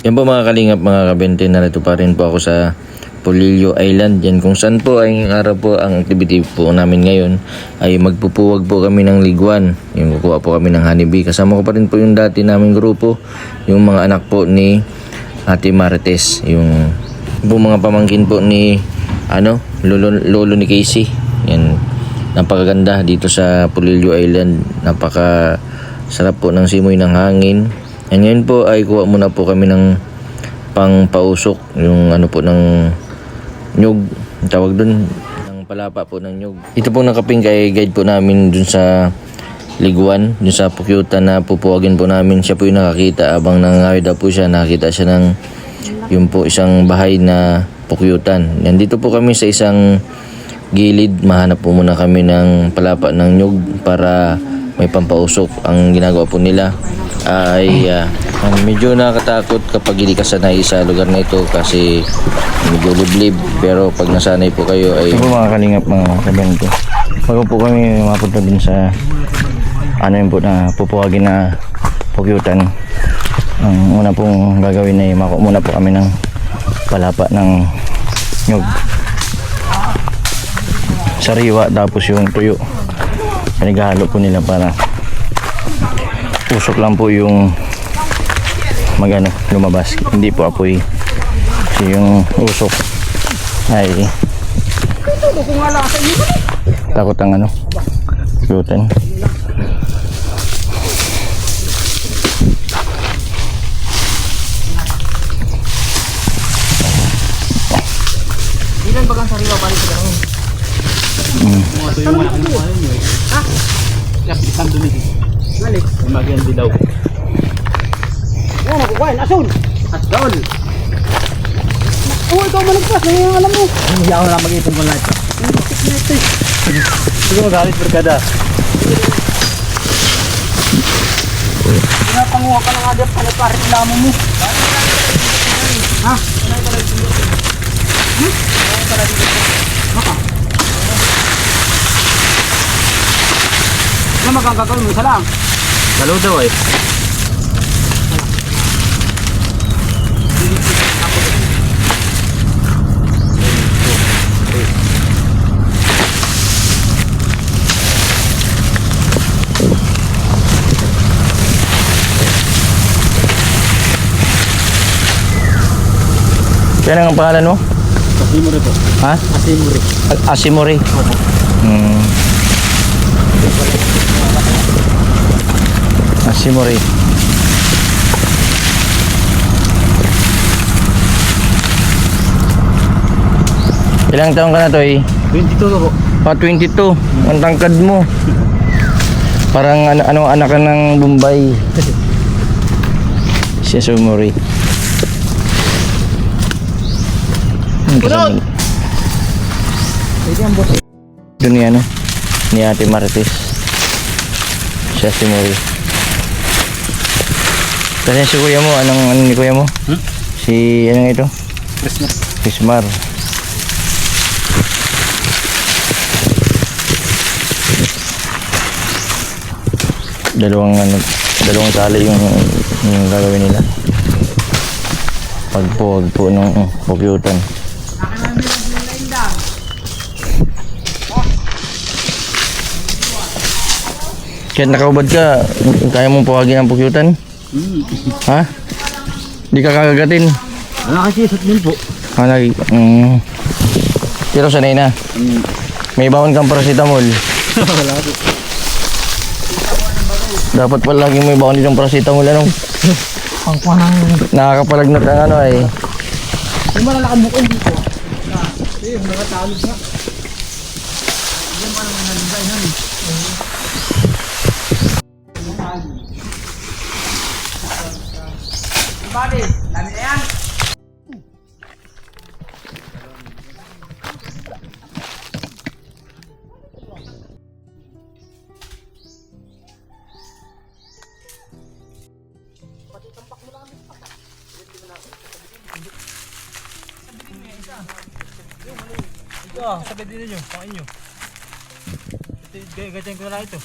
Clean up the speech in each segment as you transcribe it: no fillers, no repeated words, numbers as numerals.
Yan po mga kalingap, mga kabente, narito pa rin po ako sa Polillo Island. Yan kung saan po ay araw po ang activity po namin ngayon ay magpupuwag po kami ng liguan. Yung kukuha po kami ng honeybee. Kasama ko pa rin po yung dati naming grupo, yung mga anak po ni Ate Marites, yung po mga pamangkin po ni lolo ni Casey. Yan, napakaganda dito sa Polillo Island. Napaka sarap po ng simoy ng hangin. And ngayon po ay kuha muna po kami ng pangpausok, yung po ng nyug, tawag dun, ng palapa po ng nyug. Ito po nakaping kay guide po namin dun sa liguan, dun sa pukyutan na pupuwagin po namin. Siya po yung nakakita, abang nangangawid daw po siya, nakakita siya ng yung po isang bahay na pukyutan. Nandito po kami sa isang gilid, mahanap po muna kami ng palapa ng nyug para may pampausok. Ang ginagawa po nila ay medyo nakakatakot kapag hindi ka sanay sa lugar na ito kasi medyo liblib, pero pag nasanay po kayo ay ito po mga kalingap, mga kabento, bago po kami mapunta din sa yun po na pupuwagin na pukyutan, ang una pong gagawin ay makuha muna po kami ng palapa ng nyug, sariwa, tapos yung tuyo pinaghalo po nila para usok lang po yung lumabas, hindi po apoy. Kasi yung usok ay takot ang gluten. Ilan bagang sariwa balik sa gano'n? Ha? Kapitan doon eh. Balik. Magian di daw. Yan ako kuwain, asun. Asdol. Ikaw malagpas, ano yung alam mo? Hindi ako na mag-ipon mo lahat. Sige magalit berkada. Pinapanguha ka na nga dyan, paniparit lamo mo. Ha? Ano magkakagawin mo? Isa lang? Dalaw daw eh. Yan ang pangalan mo? Asimuri po. Ha? Asimuri. Asimuri. Asimuri. Ilang taon ka na to eh? 22 po. 22. Ang tangkad mo. Parang anak ka ng Bombay. Si Asimuri. Ito ni Ate Marites, siya si Mori. Kasi si kuya mo, anong ni kuya mo? Si anong ito? Prismar. Dalawang tali yung gagawin nila pagpuwag po ng pukyutan. Kahit nakaubad ka, kaya mong puwagin ang pukyutan? Ha? Di ka kakagatin? Wala kasi isot din po. Pero sanay na. May baon kang paracetamol. Wala po. Dapat pala laging may baon ditong paracetamol Pangpanang. Nakakapalagnat ang ay. Yung malalakan bukon dito. Yung mga talog na. Diyan pa naman nalibay na eh. Bali, dami na yan. Ito, sabi din ninyo, pakain nyo. Ganyan ko na lang ito.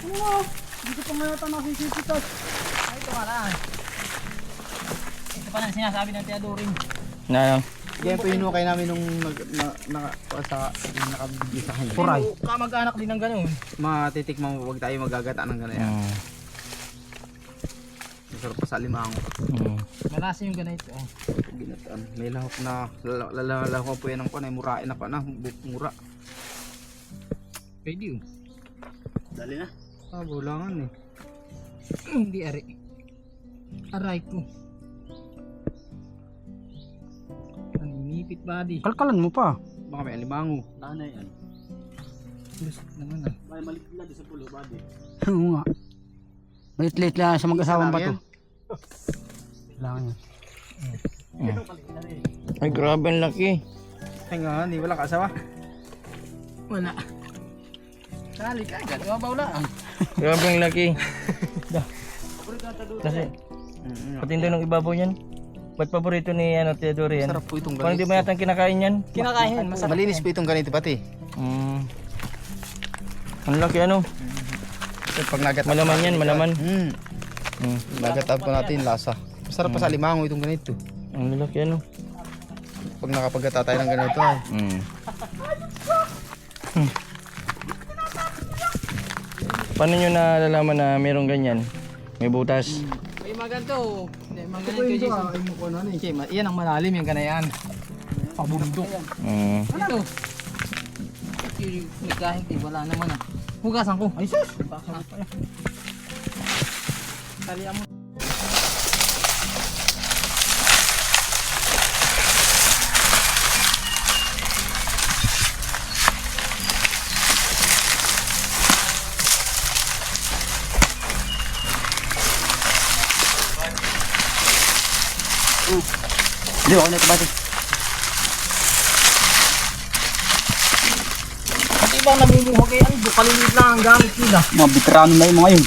Dito pa nga yata nakikisitas. Ay, ito nga lang. Ito pa lang sinasabi ng Teodorin. Na, Yan po hinukay namin nung nakabigay sa kanya. Puray. Kamag-anak din ng ganun. Matitikman mo, wag tayo magagata ng gano'n. Masarap pa sa limango. Malasa yung ganito. Ginataan. May lahok na, lalahok po yan ng panay, murain na pa na, mura. Pwede yun. Dali na. Bulangan eh. Hindi ari. Aray ko. Naninipit body. Kalkalan mo pa. Baka may alimango. Lana yan. Gusto naman ah. May malit na sa pulo body. Oo nga. Maliit-liit lang sa mag-asawang bato. Kailangan yan. ay grabe ang laki. Ay nga, hindi wala kasawa. Wala. Kali ka, gabaw lang. Grabe ang laki. Kasi, patindo ng ibabaw yan. Ba't paborito ni Teodoro yan? Masarap po itong Parang di mo yata kinakain yan. Kinakain, masarap. Malinis po itong ganito pati. Ang laki ano. Pag nagat Malaman yan, malaman. Nagatab pa natin lasa. Masarap pa sa limango itong ganito. Ang laki ano. Pag nakapagata tayo ng ganito ay. Paano nyo nalalaman na mayroong ganyan? May butas. May maganto. Hindi, maganto kay Jason. Ay mo ko ano ni. Okay, yan ang malalim yung ganayan. Pabundok. Ito. Kahit wala naman ah. Hugasan ko. Ay sus! Talian mo. Hindi ako na ito bati. Pati ibang namimiho kay Aldo, kaliliit lang ang gamit nila. Mga veterano na yung mga yun.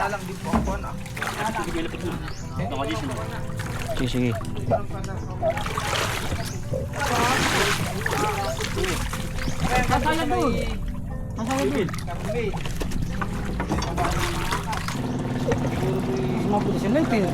Lalang din po ako na. Sige, sige. Nasaan mo? Nasaan mo? Mabuti siya lang kayo.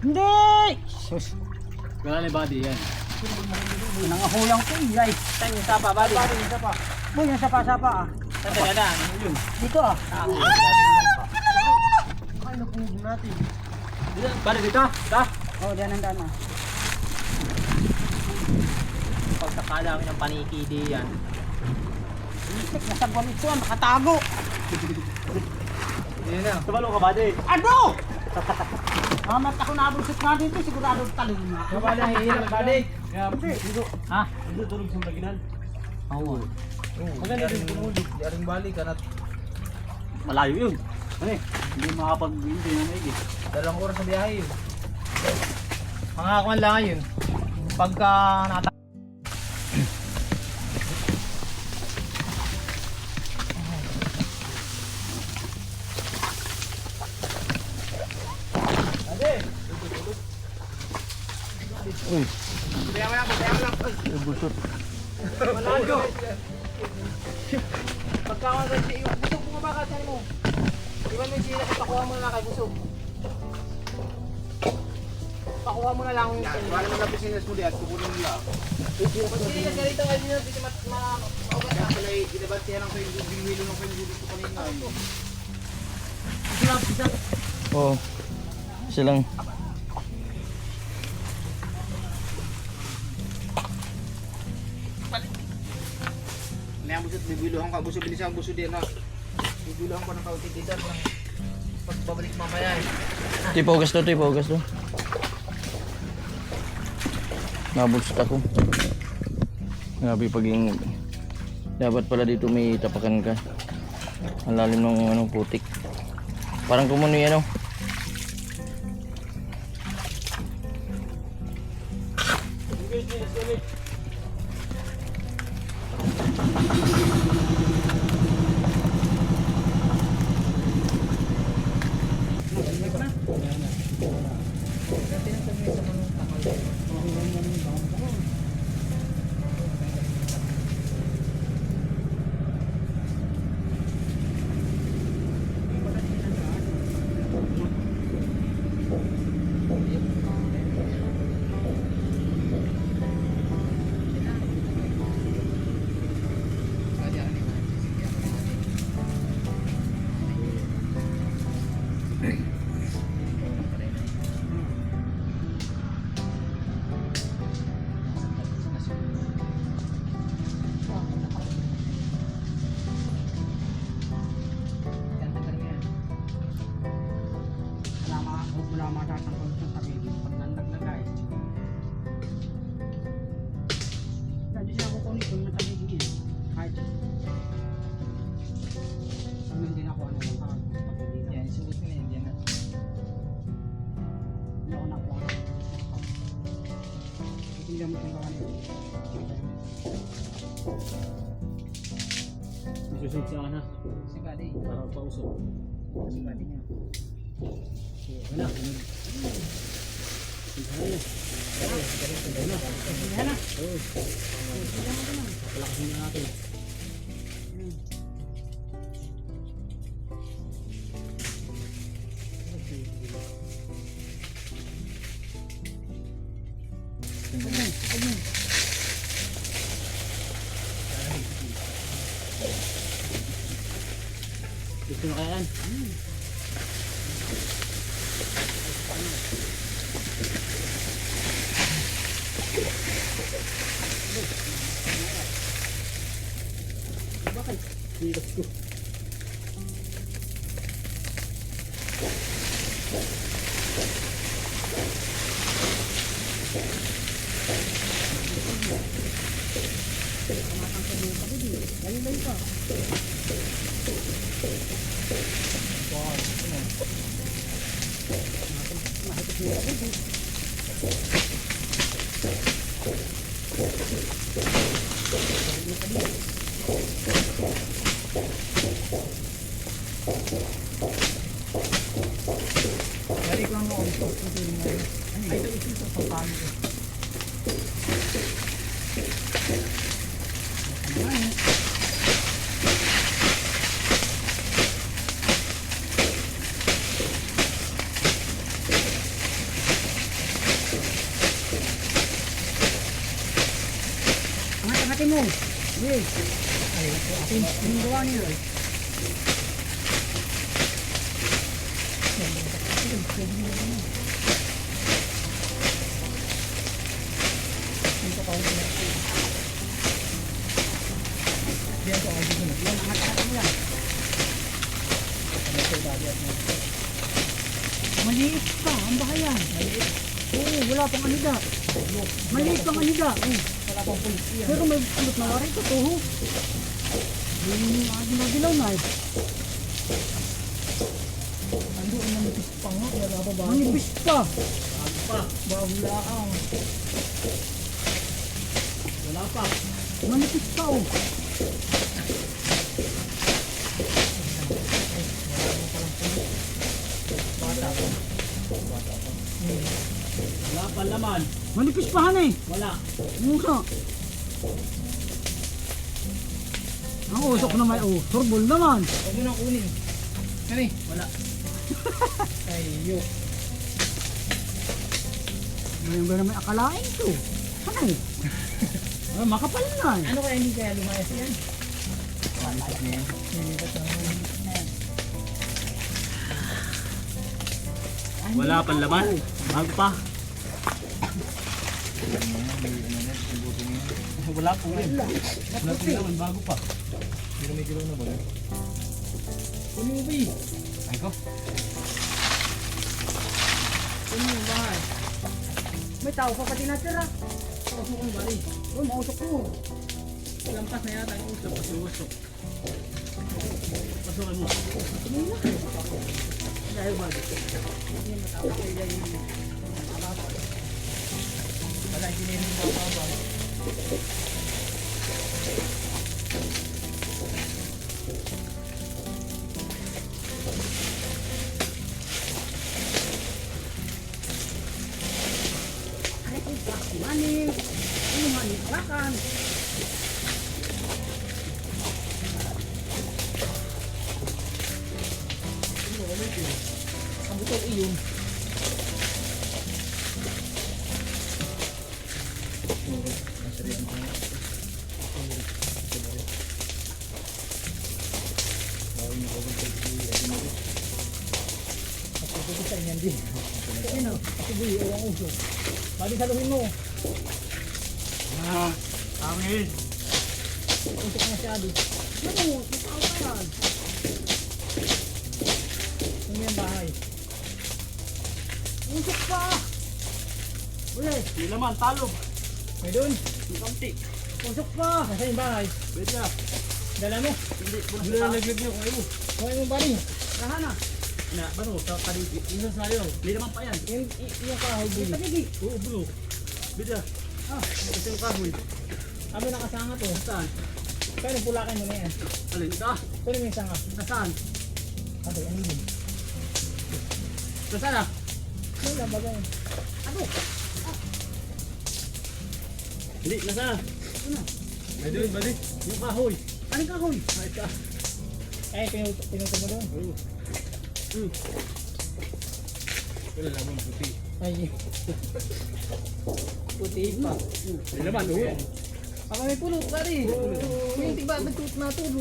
Hindi! Sus! Wala na body yan. Nangahuyang ko yay. Saan yung sapa, buddy? Yung sapa. Boy, yung sapa-sapa ah. Saan talaga? Ano yun? Dito ah. Ay, napunog natin. Bali dito? Dito? Oo, dyan ang daan ah. Pagkakala kami ng panikidi yan. Isip, nasa buwan ito ah, nakatago. Yan na. Tumalo ka body. Ano? Mamat ako nabulsot nga dito, sigurado talong na. Kabali, hihirap body. Ha? Ito tulog sa laginan. Oo. Maganda din tumulig. Di aring balik kanat. Malayo yun. Ano eh, hindi makapag-hindi na maigi. 2 oras sa biyahe yun. Mga kuwan lang yun. Pagka nata... Uy, Kaya mo lang, kaya mo lang. Ay, busot. Manalo. Pagkawan ka siya, busog mo ba ka mo? Iwan mo yung sila, pakuha mo na kay busog. Pakuha mo na lang yung sila. Wala naman lapis yung mo diyan, kukunin mo lang. Pag-sila ka rito kayo dito, dito maugat na. Kaya inabantihan lang kayo, binwilo lang kayo dito kanina. Oo. Isa lang. Kaya busog, bibiluhan ka, busog, bilis ang busog din ha. Bibiluhan ko ng kaunti dito. Pagbabalik mamaya eh. Tipogas to. Nabulsot ako. Grabe paging... Dapat pala dito may tapakan ka. Ang lalim ng putik. Parang kumunoy ano. Wala matatangkol sa sarili pag nandaglagay. Hindi siya kukunin kung nataligin. Kahit kung hindi na ako ano lang pag hindi na. Yan, suot mo na yan dyan na. Hindi ako nakuha. Hindi mo kung gawa nito. Isusog sa ana. Sigadi. Para pausok. Sigadi niya. Wala. Palakasin na natin. Gusto na kaya yan? Hirap ko. Angat-angatin mo. Yes. Anong gawa niyo? Angat-angatin mo yan. Maliit pa, ang bahayan. Maliit. Oo, wala pang anida. Maliit pang anida. Wala pang polisiya. Pero may pulot na waray ito, toho. Yung dilaw na eh. Ando, manipis pa nga. Wala pa ba? Manipis pa. Bago pa. Bago laang. Wala pa. Manipis pa oh. Wala pa laman. laman. Manipis pa han eh. Wala. Mukha. Ang usok na may turbol naman. Huwag mo nang kunin. Kani? Wala. Ay, yo. Ngayon ba na may akalain ko? Ano eh? Makapal na eh. Ano kaya hindi kaya lumayas yan? Wala yan. Nilipat na Wala pang laman. Bago pa. Wala po rin. Wala po naman. Bago pa. Pero may galaw na ba? Kunin mo ba eh? Ay ko. Kunin mo ba? May tao pa pati natira. Pasok mo ba eh? Mausok ko. Lampas na yata yung usok. Pasok. Pasukan mo. Dahil ba? Hindi matawag ko yung Wala, gininin mo ba? ay kung bakit manis. Ano manis lakan. Ang butol iyon. Pagkukusan yan din. Ano? Sige, ang uso. Bali saluhin mo. Angin. Usok na masyado. Ano? Matao pa yan. Ano yung bahay? Usok pa. Uli. Yung laman, talo. May doon. Yung kamti. Usok pa. Nasa yung bahay. Wait na. Dala mo. Hindi. Hindi na naglag niyo. Kumain mo ba rin? Rahan na. Na, bano, sa kaligi. Isa sa'yo. Hindi naman pa yan. Yung kahoy Yung buli. tagigi. Oo, bro. Bida. Ah. Ito yung kahoy. Kami nakasanga to. Saan? Pero pulakin mo na yan. Alin ka? Pero may sanga. Nasaan? Ano, ano yun? Nasaan ah? Ano lang ba yan? Ano? Hindi, nasaan? Ano? May doon, bali. Yung kahoy. Anong kahoy? Ay, ka. Ay, pinuto mo doon. Wala naman puti. Ay. Puti pa. Hindi naman, oo. Ako may pulot, pare. May tiba, nagtut na tulo.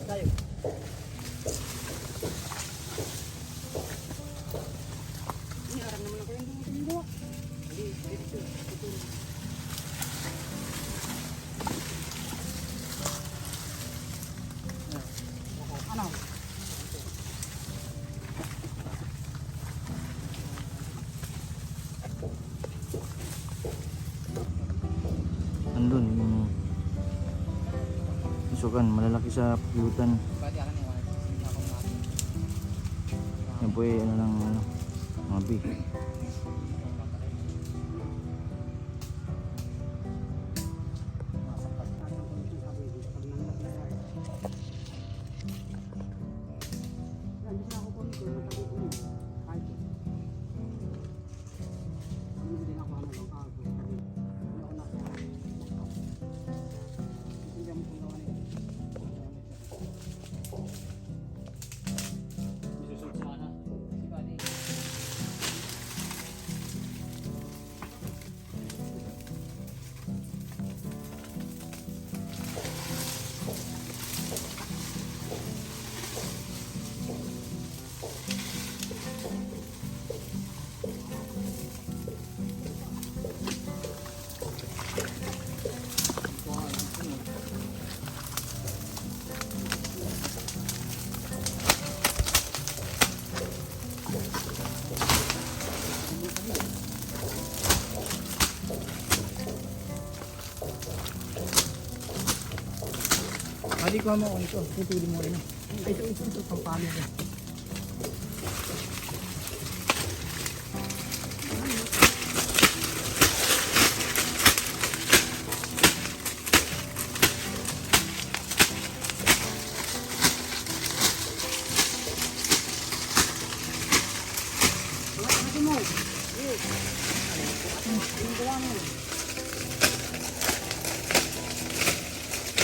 Tayo. Niarang naman ako yung tumagawa. Ano? Andun yung isukan, malalaki sa pulutan. Yan po ay ano lang, ano, mga bee. Bali ko mo ito. Putulin mo rin. Ito pampalo ko.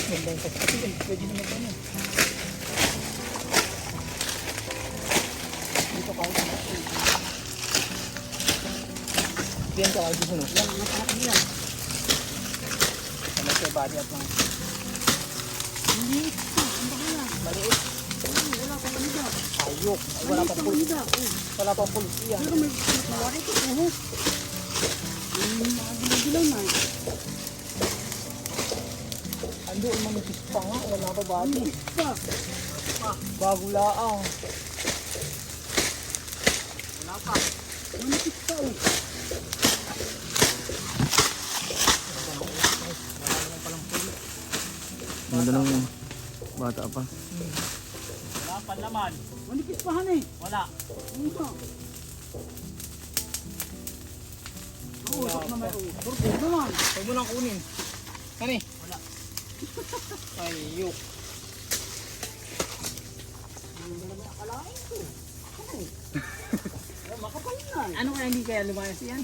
Ganda yung pagkakas. Pwede na mag-ano. Dito ka ako. Diyan ka dito no. Yan, nakakabili yan. Sama siya body at lang. Maliit pa, ang bahala. Maliit. Wala pang kanida. Ayok. Wala pang pulis. Wala pang pulis yan. Pero may nawari ito. Nakagila-gilaw na. Ando, manipis pa nga. Wala pa body. Manipis pa. Bago laang. Wala pa. Manipis pa oh. Ganda ng bata pa. Wala pa naman. Manipis pa han eh. Wala. Ano ka? Usok na may usok. Turbo naman. Huwag mo nang kunin. Kani? Wala. Ayok. Makapal na. Ano kaya hindi kaya lumayas yan?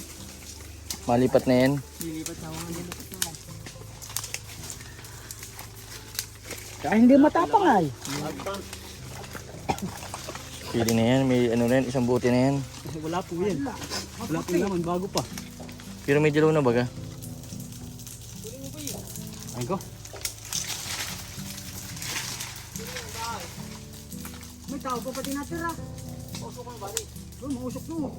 Malipat na yan. Lilipat na mga nilipat na. Kaya hindi matapang ay. Pili na yan. May ano na yan. Isang buti na yan. Wala po yan. Wala po naman. Bago pa. Pero may dilaw na baga. Ay ko. May tao pa pati natira. Usok ang bari. Doon, mausok doon.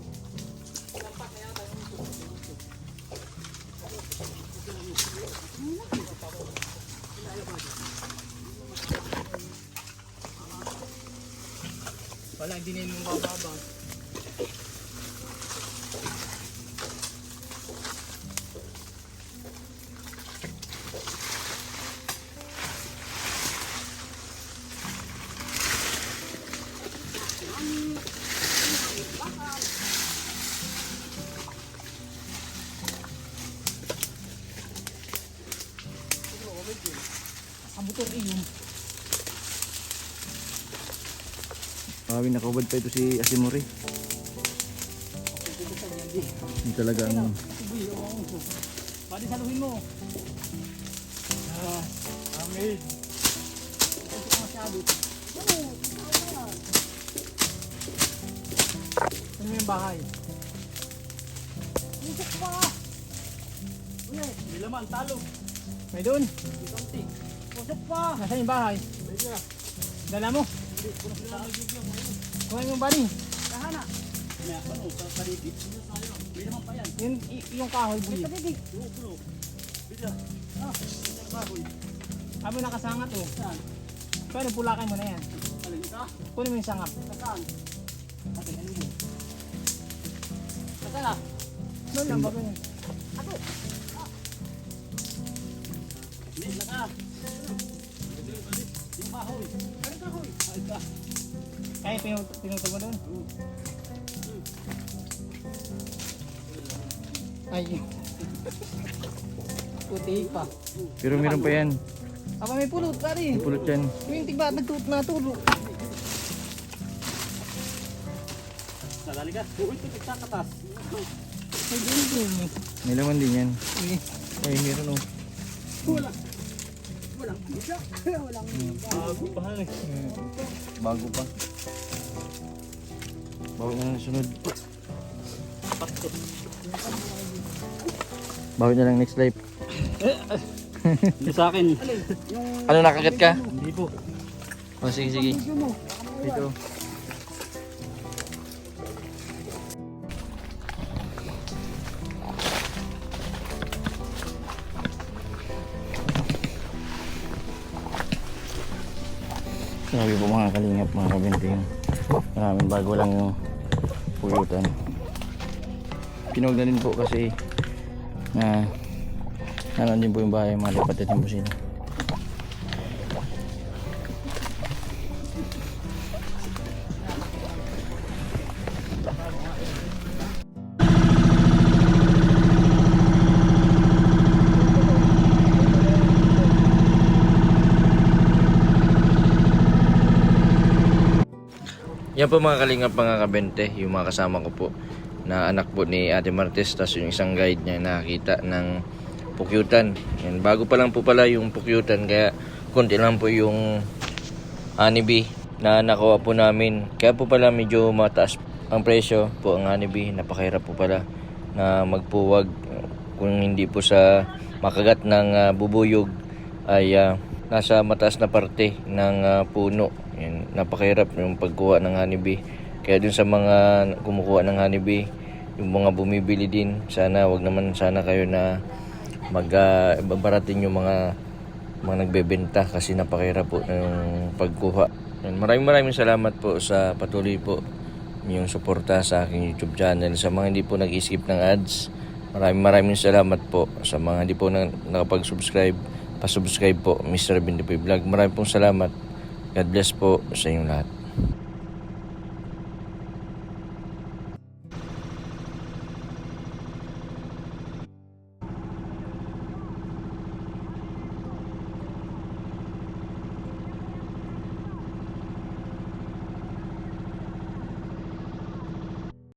Wala, hindi na yung bababa. Ang butong iyon. Marami nakahubad pa ito si Asimori. Hindi talaga ang Uy, ang usok. Pwede saluhin mo. Amin. Usok ka masyado. Ano yung bahay? Usok pa. Uy, Hindi laman, talo. may doon. Ikamti. Usok pa. Nasaan yung bahay? Dala mo? Kuha yung bari. Kahana. May ano, sa paligid. May naman pa yan. Yung kahoy buyi. Abi nakasangat oh. Saan? Pwede pulakan mo na yan. Alin ka? Kunin mo yung sangap. Saan? Ate, ano mo? Saan ah? Doon lang bago yun. Hindi, naka. Yung kahoy. Ano kahoy? Ay ka. Kaya pinutol mo doon. Ay. Puti pa. pero meron pa yan. Aba may pulot pare. Pulot yan. Yung tigba natulo. Nadali ka. Uy, ito katas. Ay din. May laman din yan. Eh, Ay, meron oh. walang isa. Walang Bago pa eh. Bago pa. Bago na lang sunod. Bago na lang next life. Hindi sa akin. Ano, nakagat ka? Hindi po. Oh, sige, sige. Dito. Sabi po mga kalingap, mga kabinting. Maraming bago lang yung pulutan. Pinuwag na din po kasi na nanon din po yung bahay, malipat din po sila. Yan po mga kalingap, mga kabente, yung mga kasama ko po. na anak po ni Ate Martes, tapos yung isang guide niya nakakita ng pukyutan. Yan, bago pa lang po pala yung pukyutan, kaya konti lang po yung honeybee na nakuha po namin. Kaya po pala medyo mataas ang presyo po ang honeybee. Napakahirap po pala na magpuwag kung hindi po sa makagat ng bubuyog ay nasa mataas na parte ng puno. Yan, napakahirap yung pagkuha ng honeybee. Kaya dun sa mga kumukuha ng honeybee, yung mga bumibili din, sana wag naman sana kayo na magbaratin yung mga nagbebenta kasi napakahirap po ng pagkuha. Yan, maraming salamat po sa patuloy po yung suporta sa aking YouTube channel. Sa mga hindi po nag-skip ng ads, maraming salamat po. Sa mga hindi po nakapag-subscribe, pa-subscribe po, Mr. Bindipoy Vlog. Maraming pong salamat. God bless po sa inyong lahat.